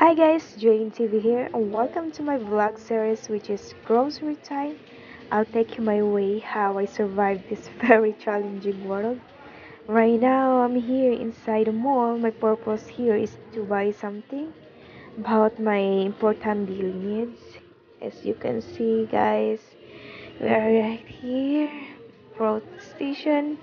Hi guys, Jane TV here and welcome to my vlog series which is Grocery Time. I'll take you my way how I survived this very challenging world. Right now I'm here inside a mall. My purpose here is to buy something about my important daily needs. As you can see guys, we are right here, road station.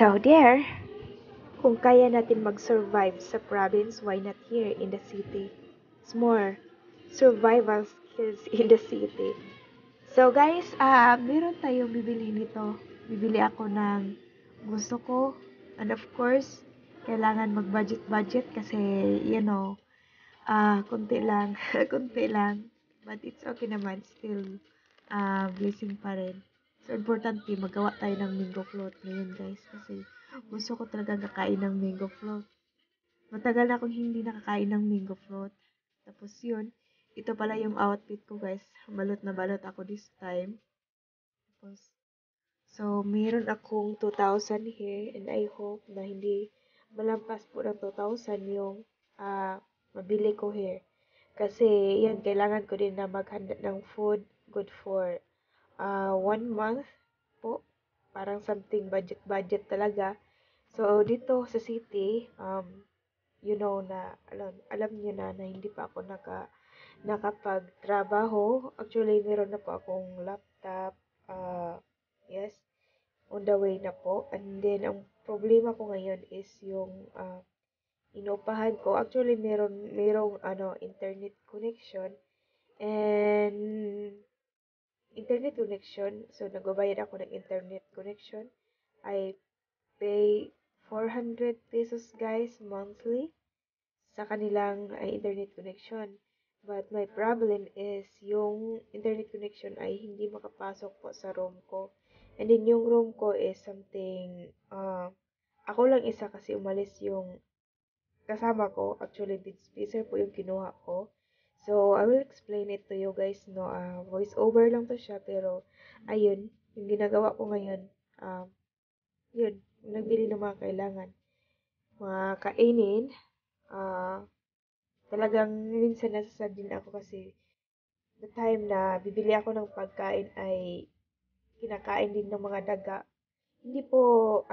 So there. Kung kaya natin mag-survive sa province, why not here in the city? It's more survival skills in the city. So guys, meron tayong bibili nito. Bibili ako ng gusto ko. And of course, kailangan mag-budget-budget kasi, konti lang. konti lang. But it's okay naman. Still, blessing pa rin. So, importante, magawa tayo ng mango float ngayon, guys. Kasi, gusto ko talaga kakain ng mango float. Matagal na akong hindi nakakain ng mango float. Tapos, yun. Ito pala yung outfit ko, guys. Balot na balot ako this time. Tapos, so, meron akong 2,000 here. And I hope na hindi malampas po ng 2,000 yung mabili ko here. Kasi, yan, kailangan ko din na maghanda ng food good for 1 month po. Parang something budget talaga. So, dito sa city, alam niyo na hindi pa ako nakapagtrabaho. Actually, meron na po akong laptop. Yes, on the way na po. And then, ang problema ko ngayon is yung inupahan ko. Actually, merong internet connection. And internet connection. So, nagbabayad ako ng internet connection. I pay 400 pesos guys monthly sa kanilang internet connection. But my problem is yung internet connection ay hindi makapasok po sa room ko. And then yung room ko is something, ako lang isa kasi umalis yung kasama ko. Actually, bid spacer po yung kinuha ko. So, I will explain it to you guys, no. Voice over lang to siya, pero, ayun, yung ginagawa ko ngayon, yun, nagbili ng mga kailangan. Mga kainin, talagang minsan nasasad din ako kasi the time na bibili ako ng pagkain ay kinakain din ng mga daga. Hindi po,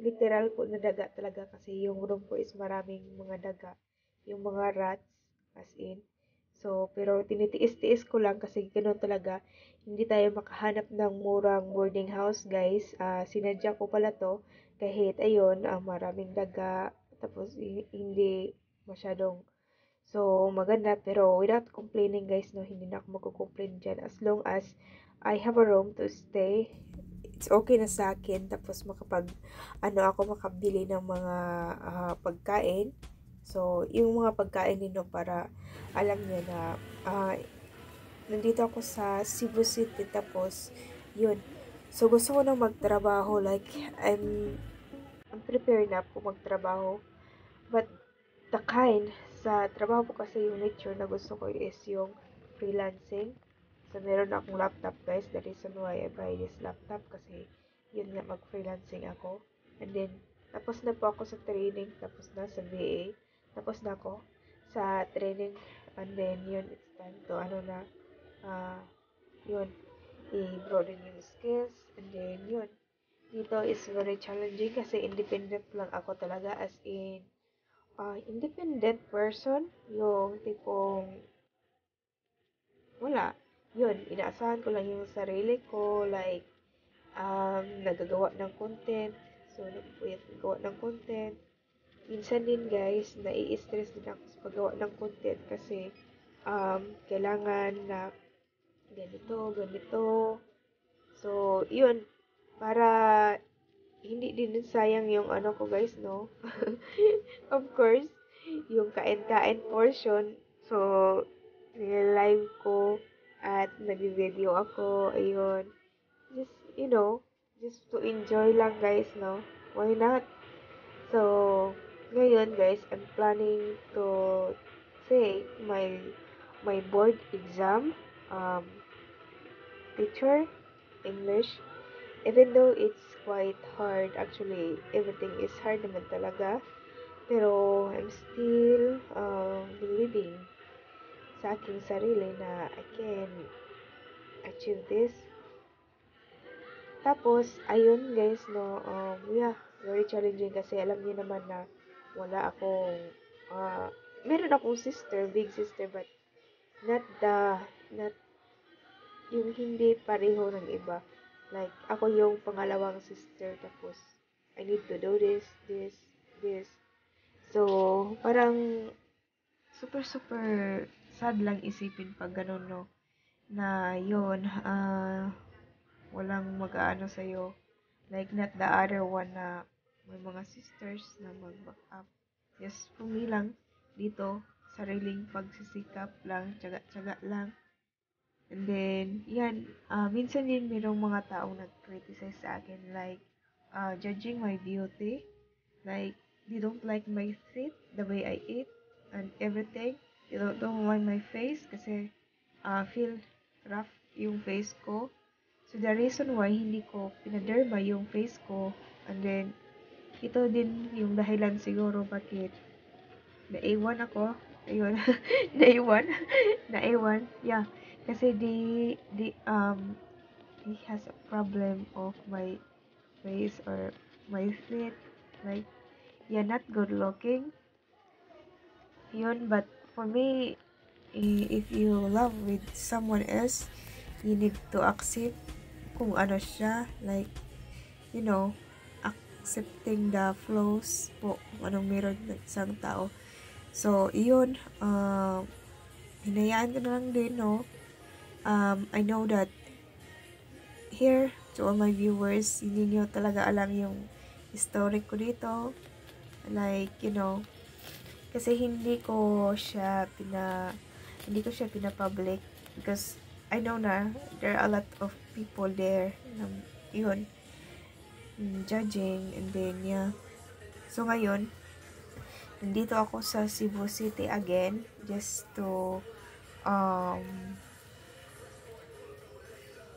literal po na daga talaga kasi yung room ko is maraming mga daga. Yung mga rats, as in. So, pero tinitiis-tiis ko lang kasi ganoon talaga. Hindi tayo makahanap ng murang boarding house, guys. Sinadya ko pala to kahit ayun, maraming daga. Tapos, hindi masyadong maganda. Pero, without complaining, guys, no, hindi na ako magko-complain dyan. As long as I have a room to stay, it's okay na sa akin. Tapos ako makabili ng mga pagkain. So, yung mga pagkain nino para alam niyo na nandito ako sa Cebu City. Tapos, yun. So, gusto ko nang magtrabaho. Like, I'm prepared na po magtrabaho. But, the kind sa trabaho ko kasi yung nature na gusto ko is yung freelancing. So, meron akong laptop, guys. The reason why I buy this laptop kasi yun nga, mag-freelancing ako. And then, tapos na po ako sa training. Tapos na sa VA. Tapos na ako sa training. And then, yun, it's time to, yun, i-broaden yung skills. And then, yun. Dito is very challenging kasi independent lang ako talaga. As in, independent person. Yung tipong, wala. Yun, inaasahan ko lang yung sarili ko. Like, nagagawa ng content. So, nagpuyat gawa ng content. Minsan din guys, nai-stress din ako sa paggawa ng content kasi kailangan na ganito, ganito. So, yun. Para hindi din sayang yung ano ko guys, no? Of course, yung kain-kain portion. So, live ko at nag-video ako. Ayun. Just, just to enjoy lang guys, no? Why not? So, ngayon guys, I'm planning to take my board exam, um, teacher, English. Even though it's quite hard, actually, everything is hard naman talaga. Pero, I'm still believing believing sa aking sarili na I can achieve this. Tapos, ayun guys, no, yeah, very challenging kasi alam niyo naman na wala akong, meron akong sister, big sister, but not yung hindi pareho ng iba. Like, ako yung pangalawang sister, tapos, I need to do this. So, parang, super sad lang isipin pag ganun, no, na yun, walang mag-aano sa'yo. Like, not the other one na may mga sisters na mag-back up. Just for me lang, dito, sariling pagsisikap lang, tsaga-tsaga lang. And then, yan, minsan din mayroong mga taong nag-criticize sa akin, like, judging my beauty. Like, they don't like my teeth, the way I eat, and everything. They don't like my face kasi feel rough yung face ko. So, the reason why hindi ko pinaderma yung face ko, and then, ito din yung dahilan siguro bakit naiwan ako. Ayun, naiwan, naiwan, yeah. Kasi he has a problem of my face or my feet. Like, yeah, not good looking. Yun, but for me, if you love with someone else, you need to accept kung ano siya, like, you know, accepting the flaws po kung anong meron ng isang tao. So, yun, hinayaan ko na lang din, no. I know that here, to all my viewers, hindi nyo talaga alam yung story ko dito. Like, you know, kasi hindi ko siya pina-public because I know na there are a lot of people there na yun, judging, and then yeah. So ngayon, nandito ako sa Cebu City again just to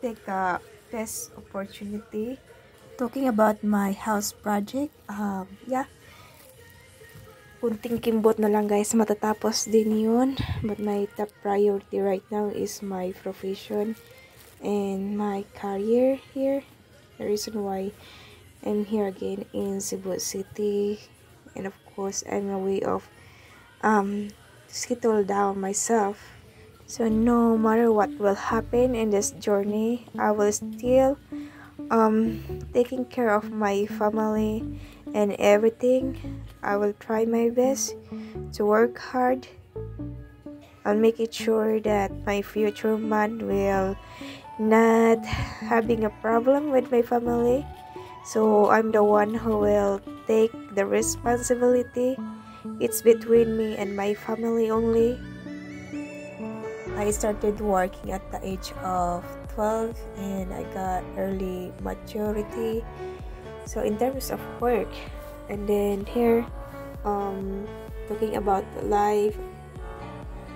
take a best opportunity talking about my house project. Yeah, kunting kimbot na lang guys, matatapos din yun. But my top priority right now is my profession and my career here. The reason why I'm here again in Cebu City, and of course I'm a way of settle down myself. So no matter what will happen in this journey, I will still taking care of my family and everything. I will try my best to work hard. I'll make it sure that my future man will not having a problem with my family. So I'm the one who will take the responsibility. It's between me and my family only. I started working at the age of 12 and I got early maturity. So in terms of work, and then here talking about life,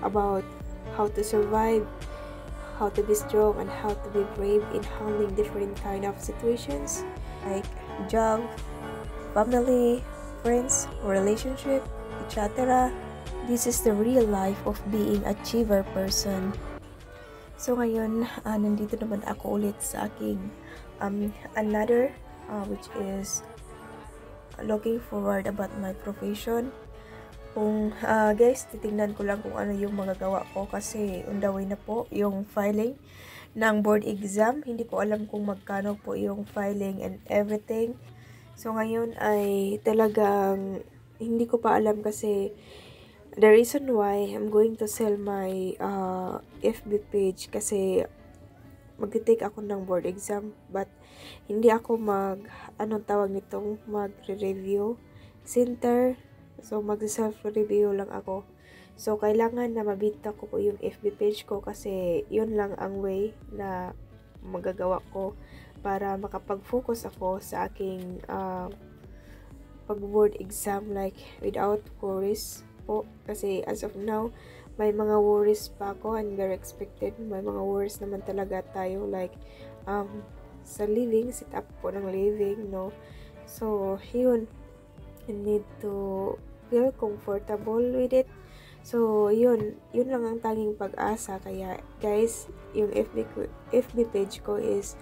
about how to survive, how to be strong, and how to be brave in handling different kind of situations like job, family, friends, relationship, etc. This is the real life of being a achiever person. So ngayon, nandito naman ako ulit sa aking another which is looking forward about my profession. Kung guys, titingnan ko lang kung ano yung mga gawa ko kasi on the way na po yung filing ng board exam. Hindi ko alam kung magkano po yung filing and everything. So ngayon ay talagang hindi ko pa alam kasi the reason why I'm going to sell my FB page kasi mag-take ako ng board exam, but hindi ako anong tawag nitong magre-review center. So mag-self-review lang ako. So kailangan na mabenta ko po yung FB page ko kasi yun lang ang way na magagawa ko para makapag-focus ako sa aking pag-board exam like without worries po. Kasi as of now, may mga worries pa ako and very expected. May mga worries naman talaga tayo like sa living, set up po ng living, no? So, yun. You need to feel comfortable with it. So, yun lang ang tanging pag-asa. Kaya, guys, yung FB page ko is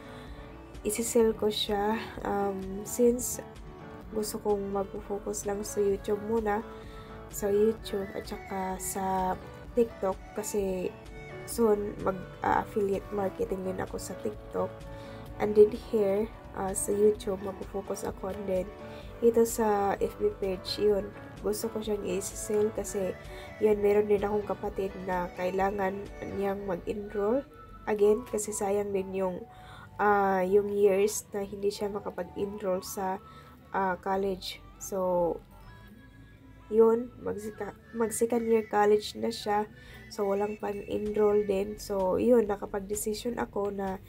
isi-sell ko siya since gusto kong mag-focus lang sa YouTube muna, sa YouTube at saka sa TikTok kasi soon mag-affiliate marketing din ako sa TikTok, and then here sa YouTube mag-focus ako, and then ito sa FB page yun gusto ko siyang i-sell kasi yun meron din akong kapatid na kailangan niyang mag-enroll again kasi sayang din yung years na hindi siya makapag-enroll sa college. So, yun, mag second year college na siya. So, walang pan-enroll din. So, yun, nakapag-decision ako na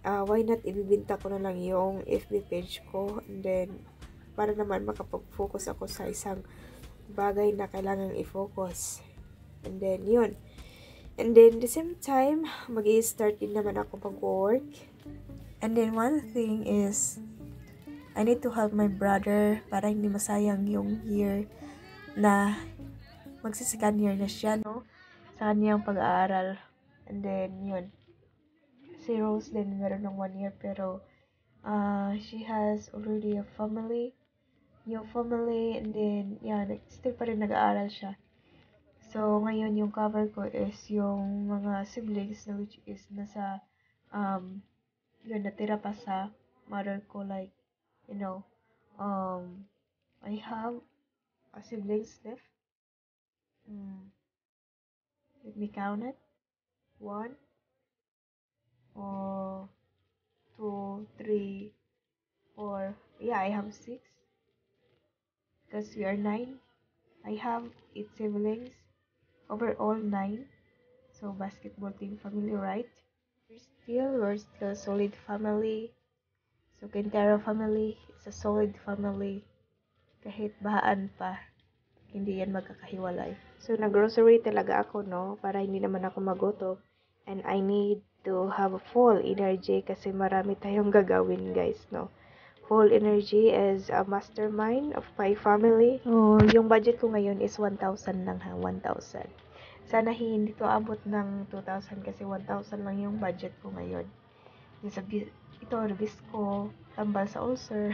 why not ibibinta ko na lang yung FB page ko. And then, para naman makapag-focus ako sa isang bagay na kailangang i-focus. And then, yun. And then, the same time, mag-i-start din naman ako mag-work. And then, one thing is, I need to help my brother para hindi masayang yung year na magsi-second year na siya, no? Sa kanyang pag-aaral. And then, yun. Si Rose din meron ng 1 year pero she has already a family, new family, and then, yeah, still pa rin nag-aaral siya. So, ngayon yung cover ko is yung mga siblings na which is nasa, yun, natira pa sa mother ko, like, you know, I have a siblings left. Let me count it. 1, 2, 3, 4. Yeah, I have 6. Because we are 9. I have 8 siblings. Overall 9. So, basketball team family, right? We're still a solid family. So, Quintero family is a solid family. Kahit bahaan pa, hindi yan magkakahiwalay. So, nag-grocery talaga ako, no? Para hindi naman ako magutom. And I need to have a full energy kasi marami tayong gagawin, guys, no? Full energy as a mastermind of my family. So, yung budget ko ngayon is 1,000 lang ha, 1,000. Sana hindi to abot ng 2,000 kasi 1,000 lang yung budget ko ngayon. Ito, Nabisco, tambal sa ulcer.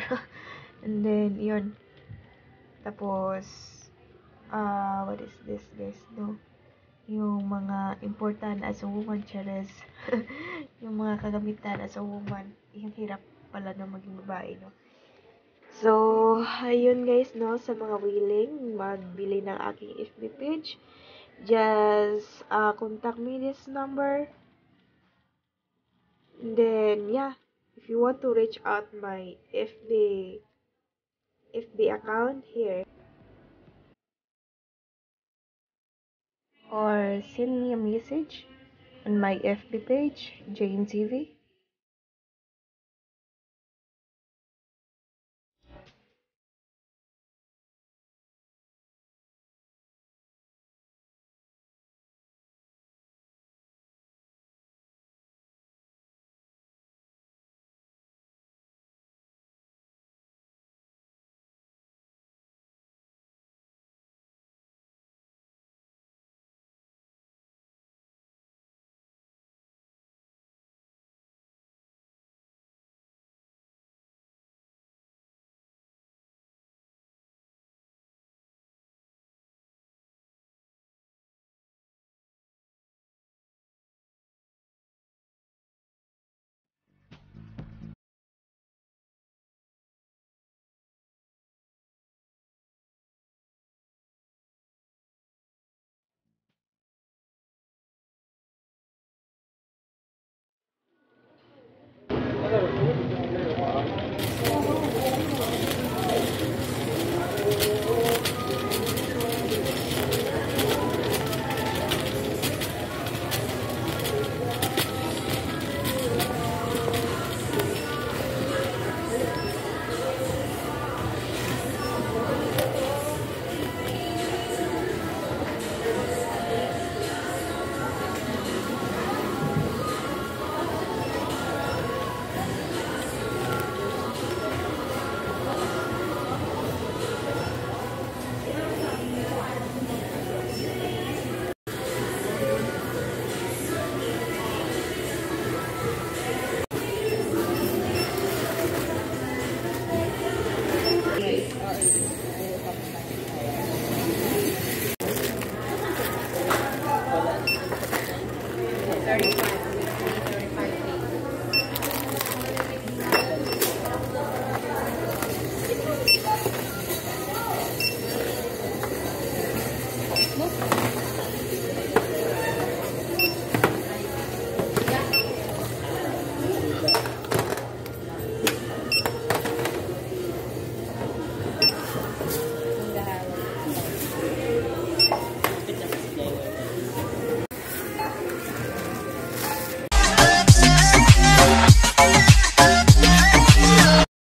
And then, yun. Tapos, what is this, guys, no? Yung mga important as a woman, Cheres. Yung mga kagamitan as a woman. Yung hirap pala na maging babae, no? So, ayun guys, no, sa mga willing magbili ng aking FB page, just contact me this number. And then, yeah, if you want to reach out my FB account here, or send me a message on my FB page, Jane TV.